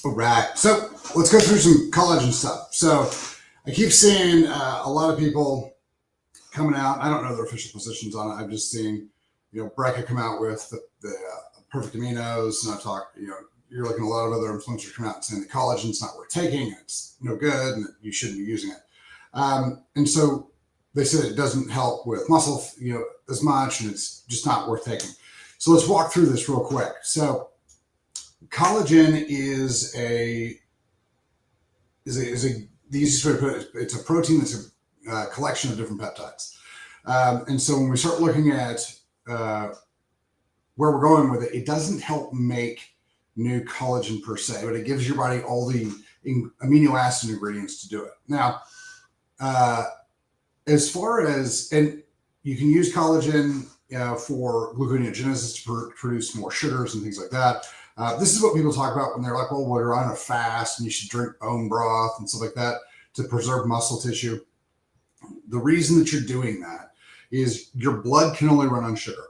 All right. So let's go through some collagen stuff. So I keep seeing a lot of people coming out. I don't know their official positions on it. I've just seen, Brecca come out with the perfect aminos, and I've talked, you're looking at a lot of other influencers come out and saying the collagen's not worth taking, it's no good, and you shouldn't be using it. And so they said it doesn't help with muscle, as much, and it's just not worth taking. So let's walk through this real quick. So collagen is the easiest way to put it. It's a protein that's a collection of different peptides. And so when we start looking at where we're going with it, it doesn't help make new collagen per se, but it gives your body all the amino acid ingredients to do it. Now, as far as, and you can use collagen for gluconeogenesis to produce more sugars and things like that. This is what people talk about when they're like, well, we're on a fast and you should drink bone broth and stuff like that to preserve muscle tissue. The reason that you're doing that is your blood can only run on sugar.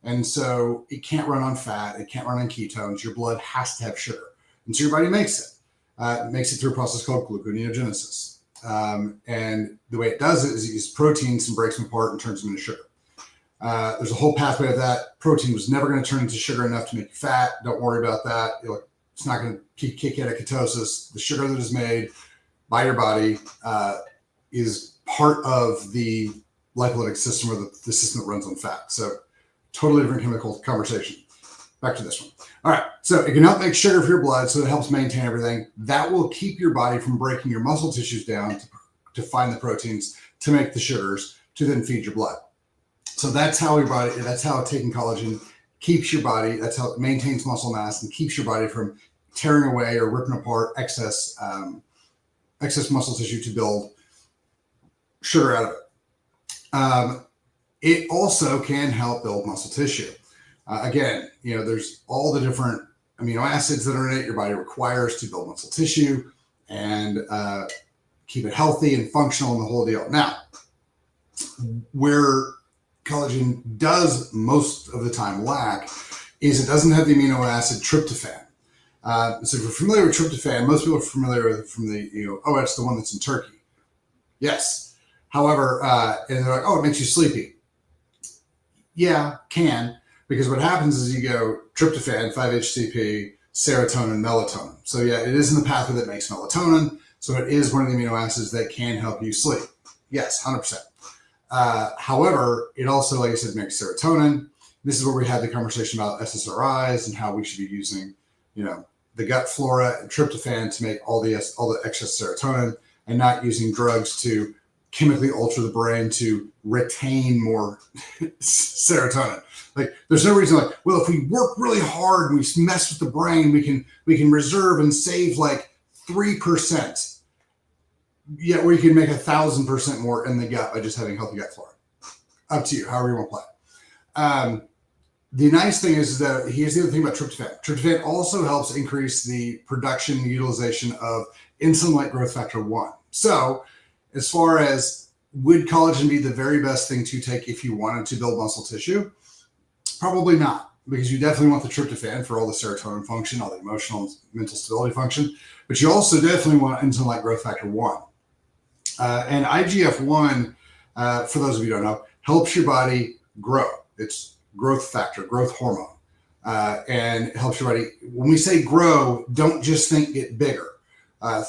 And so it can't run on fat. It can't run on ketones. Your blood has to have sugar. And so your body makes it. It makes it through a process called gluconeogenesis. And the way it does it is it uses proteins and breaks them apart and turns them into sugar. There's a whole pathway of that. Protein was never going to turn into sugar enough to make you fat. Don't worry about that. It's not going to kick you out of ketosis. The sugar that is made by your body is part of the lipolytic system, or the system that runs on fat. So totally different chemical conversation. Back to this one. All right. So it can help make sugar for your blood, so it helps maintain everything. That will keep your body from breaking your muscle tissues down to find the proteins, to make the sugars, to then feed your blood. So that's how taking collagen keeps your body, that's how it maintains muscle mass and keeps your body from tearing away or ripping apart excess muscle tissue to build sugar out of it. It also can help build muscle tissue. Again, there's all the different amino acids that are in it your body requires to build muscle tissue and keep it healthy and functional and the whole deal. Now, where collagen does most of the time lack is it doesn't have the amino acid tryptophan. So if you're familiar with tryptophan, most people are familiar with it from the, it's the one that's in turkey. Yes. However, and they're like, it makes you sleepy. Yeah, can. Because what happens is you go tryptophan, 5-HTP, serotonin, melatonin. So yeah, it is in the pathway that makes melatonin. So it is one of the amino acids that can help you sleep. Yes, 100%. However, it also, like I said, makes serotonin. This is where we had the conversation about SSRIs and how we should be using, the gut flora and tryptophan to make all the excess serotonin, and not using drugs to chemically alter the brain to retain more serotonin. Like, there's no reason, like, well, if we work really hard and we mess with the brain, we can reserve and save like 3%. Yet we can make 1,000% more in the gut by just having healthy gut flora. Up to you, however you want to play it. The nice thing is that here's the other thing about tryptophan. Tryptophan also helps increase the production and utilization of insulin-like growth factor 1. So as far as would collagen be the very best thing to take if you wanted to build muscle tissue? Probably not, because you definitely want the tryptophan for all the serotonin function, all the emotional and mental stability function, but you also definitely want insulin-like growth factor 1. And IGF-1, for those of you who don't know, helps your body grow. It's growth factor, growth hormone, and it helps your body. When we say grow, don't just think get bigger.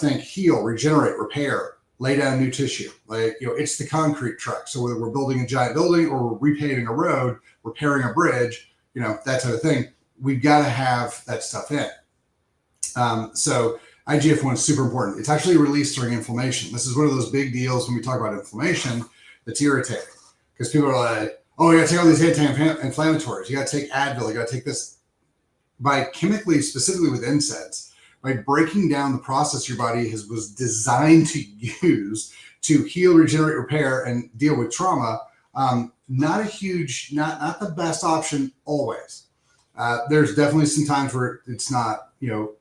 Think heal, regenerate, repair, lay down new tissue. Like, it's the concrete truck. So whether we're building a giant building or we're repaving a road, repairing a bridge, that type of thing, we've got to have that stuff in. So IGF-1 is super important. It's actually released during inflammation. This is one of those big deals when we talk about inflammation that's irritating, because people are like, oh, you got to take all these anti-inflammatories. You got to take Advil. You got to take this. By chemically, specifically with NSAIDs, by breaking down the process your body was designed to use to heal, regenerate, repair, and deal with trauma, not the best option always. There's definitely some times where it's not,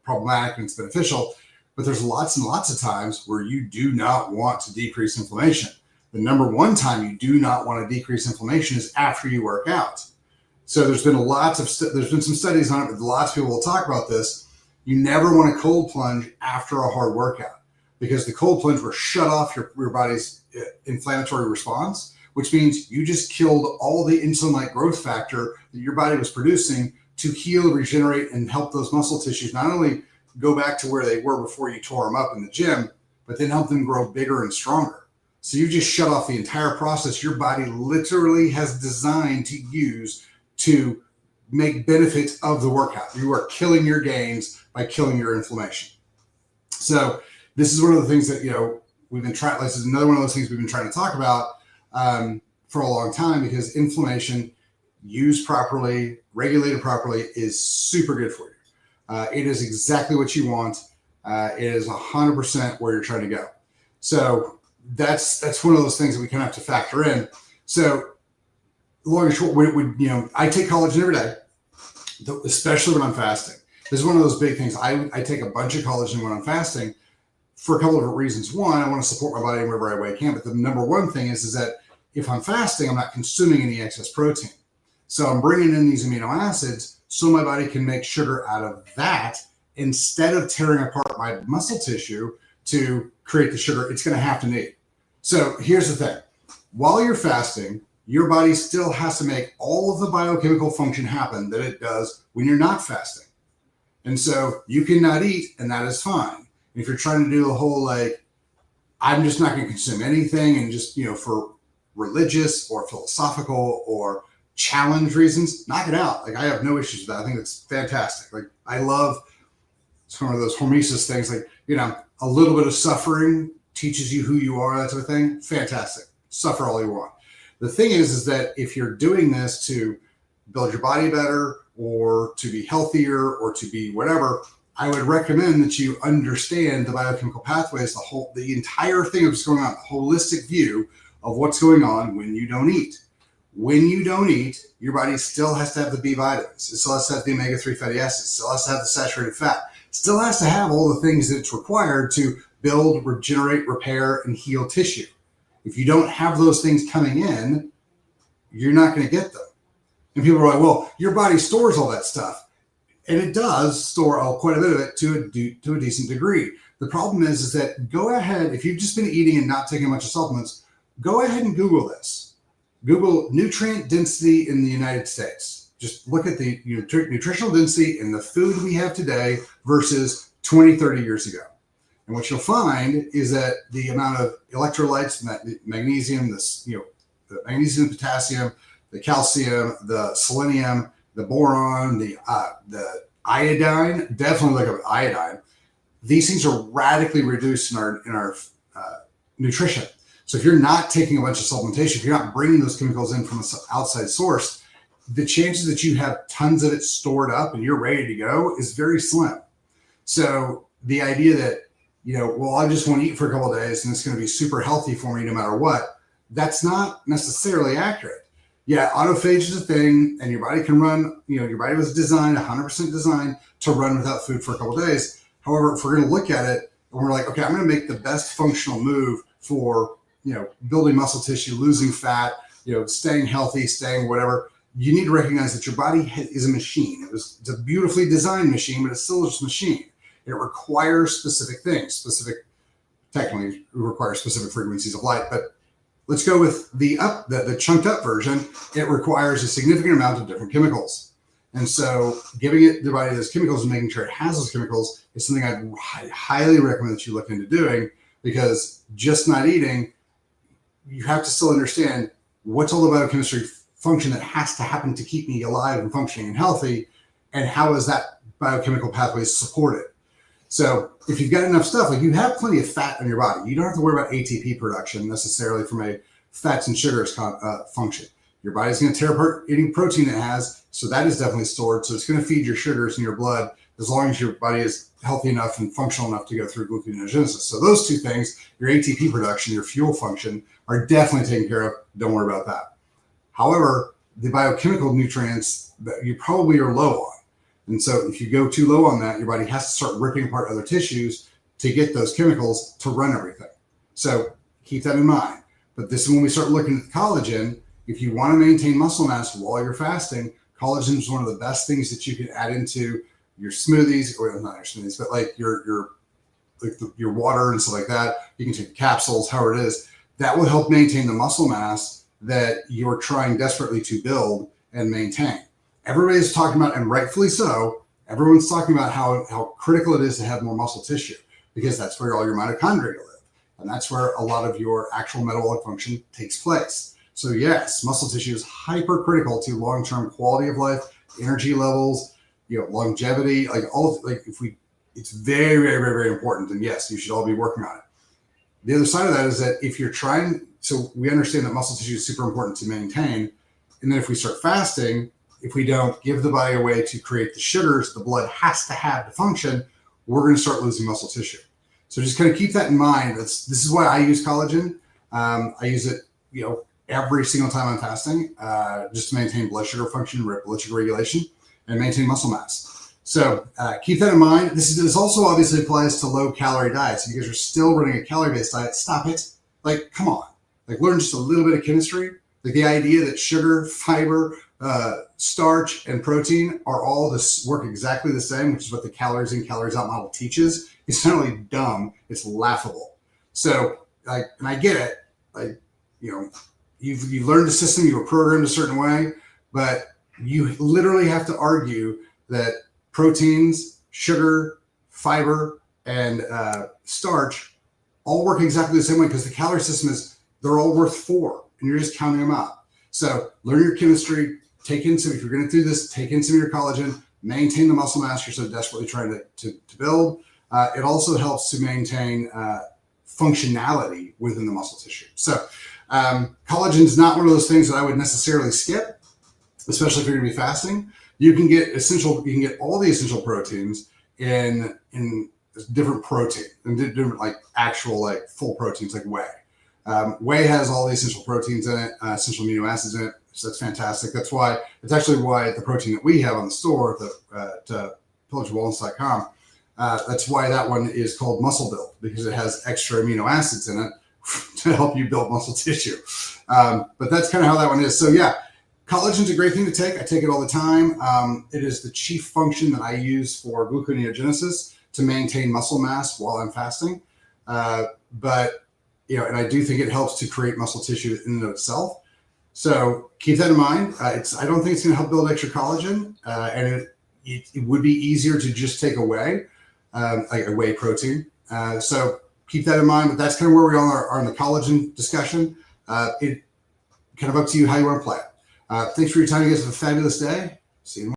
problematic and it's beneficial, but there's lots and lots of times where you do not want to decrease inflammation. The number one time you do not want to decrease inflammation is after you work out. So there's been some studies on it, but lots of people will talk about this. You never want to cold plunge after a hard workout, because the cold plunge will shut off your body's inflammatory response, which means you just killed all the insulin-like growth factor that your body was producing to heal, regenerate, and help those muscle tissues not only go back to where they were before you tore them up in the gym, but then help them grow bigger and stronger. So you just shut off the entire process your body literally has designed to use to make benefits of the workout. You are killing your gains by killing your inflammation. So this is one of the things that, we've been trying, this is another one of those things we've been trying to talk about for a long time, because inflammation used properly, regulated properly, is super good for you. It is exactly what you want. It is 100% where you're trying to go. So that's one of those things that we kind of have to factor in. So long and short, I take collagen every day, especially when I'm fasting. This is one of those big things. I take a bunch of collagen when I'm fasting for a couple of different reasons. One, I want to support my body in whatever way I can. But the number one thing is that if I'm fasting, I'm not consuming any excess protein. So I'm bringing in these amino acids so my body can make sugar out of that instead of tearing apart my muscle tissue to create the sugar it's going to have to need. So here's the thing. While you're fasting, your body still has to make all of the biochemical function happen that it does when you're not fasting. And so you cannot eat, and that is fine. If you're trying to do the whole, I'm just not going to consume anything, and just, for religious or philosophical or challenge reasons, knock it out. I have no issues with that. I think it's fantastic. I love some of those hormesis things, a little bit of suffering teaches you who you are, that sort of thing. Fantastic. Suffer all you want. The thing is that if you're doing this to build your body better or to be healthier or to be whatever, I would recommend that you understand the biochemical pathways, the entire thing of what's going on, the holistic view of what's going on when you don't eat. When you don't eat, your body still has to have the B vitamins. It still has to have the omega-3 fatty acids. It still has to have the saturated fat. It still has to have all the things that it's required to build, regenerate, repair, and heal tissue. If you don't have those things coming in, you're not going to get them. And people are like, well, your body stores all that stuff. And it does store quite a bit of it to a decent degree. The problem is that go ahead, if you've just been eating and not taking a bunch of supplements, go ahead and Google this. Google nutrient density in the United States. Just look at the nutritional density in the food we have today versus 20, 30 years ago. And what you'll find is that the amount of electrolytes, the magnesium, the magnesium, potassium, the calcium, the selenium, the boron, the iodine, definitely look at iodine. These things are radically reduced in our nutrition. So if you're not taking a bunch of supplementation, if you're not bringing those chemicals in from an outside source, the chances that you have tons of it stored up and you're ready to go is very slim. So the idea that, I just want to eat for a couple of days and it's going to be super healthy for me no matter what, that's not necessarily accurate. Yeah, autophagy is a thing, and your body can run, your body was designed, 100% designed to run without food for a couple of days. However, if we're going to look at it and we're like, okay, I'm going to make the best functional move for building muscle tissue, losing fat, staying healthy, staying whatever, you need to recognize that your body is a machine. It's a beautifully designed machine, but it's still just a machine. It requires specific things. Technically, it requires specific frequencies of light. But let's go with the chunked up version. It requires a significant amount of different chemicals. And so giving the body those chemicals and making sure it has those chemicals is something I highly recommend that you look into doing, because just not eating, you have to still understand what's all the biochemistry function that has to happen to keep me alive and functioning and healthy, and how is that biochemical pathway supported. So if you've got enough stuff, you have plenty of fat in your body, you don't have to worry about ATP production necessarily from a fats and sugars function. Your body's going to tear apart any protein it has, so that is definitely stored. So it's going to feed your sugars in your blood as long as your body is healthy enough and functional enough to go through gluconeogenesis. So those two things, your ATP production, your fuel function, are definitely taken care of. Don't worry about that. However, the biochemical nutrients that you probably are low on. And so if you go too low on that, your body has to start ripping apart other tissues to get those chemicals to run everything. So keep that in mind. But this is when we start looking at collagen. If you want to maintain muscle mass while you're fasting, collagen is one of the best things that you can add into your smoothies, or not your smoothies, but like your water and stuff like that. You can take capsules, however it is. That will help maintain the muscle mass that you're trying desperately to build and maintain. Everybody's talking about, and rightfully so, everyone's talking about how critical it is to have more muscle tissue, because that's where all your mitochondria live. And that's where a lot of your actual metabolic function takes place. So yes, muscle tissue is hyper critical to long-term quality of life, energy levels, longevity, it's very, very, very, very important. And yes, you should all be working on it. The other side of that is that if you're trying, so we understand that muscle tissue is super important to maintain. And then if we start fasting, if we don't give the body a way to create the sugars the blood has to have to function, we're going to start losing muscle tissue. So just kind of keep that in mind. This is why I use collagen. I use it, every single time I'm fasting, just to maintain blood sugar function, blood sugar regulation, and maintain muscle mass. So keep that in mind. This also obviously applies to low calorie diets. If you guys are still running a calorie-based diet, stop it. Like, come on. Like, learn just a little bit of chemistry. Like the idea that sugar, fiber, starch, and protein are all work exactly the same, which is what the calories in, calories out model teaches. It's not only dumb, it's laughable. So, and I get it. You've learned the system, you were programmed a certain way, but you literally have to argue that proteins, sugar, fiber, and starch all work exactly the same way, because the calorie system they're all worth 4, and you're just counting them out. So learn your chemistry, if you're going to do this, take in some of your collagen, maintain the muscle mass you're so desperately trying to build. It also helps to maintain functionality within the muscle tissue. So collagen is not one of those things that I would necessarily skip, especially if you're going to be fasting. You can get all the essential proteins in different protein, and different actual full proteins like whey. Whey has all the essential proteins in it, essential amino acids in it. So that's fantastic. That's actually why the protein that we have on the store at PillageWellness.com, that's why that one is called Muscle Build, because it has extra amino acids in it to help you build muscle tissue. But that's kind of how that one is. So yeah, collagen's a great thing to take. I take it all the time. It is the chief function that I use for gluconeogenesis, to maintain muscle mass while I'm fasting. But and I do think it helps to create muscle tissue in and of itself. So keep that in mind. I don't think it's going to help build extra collagen, and it would be easier to just take away like a whey protein. So keep that in mind. But that's kind of where we are in the collagen discussion. It kind of up to you how you want to play it. Thanks for your time. You guys have a fabulous day. See you tomorrow.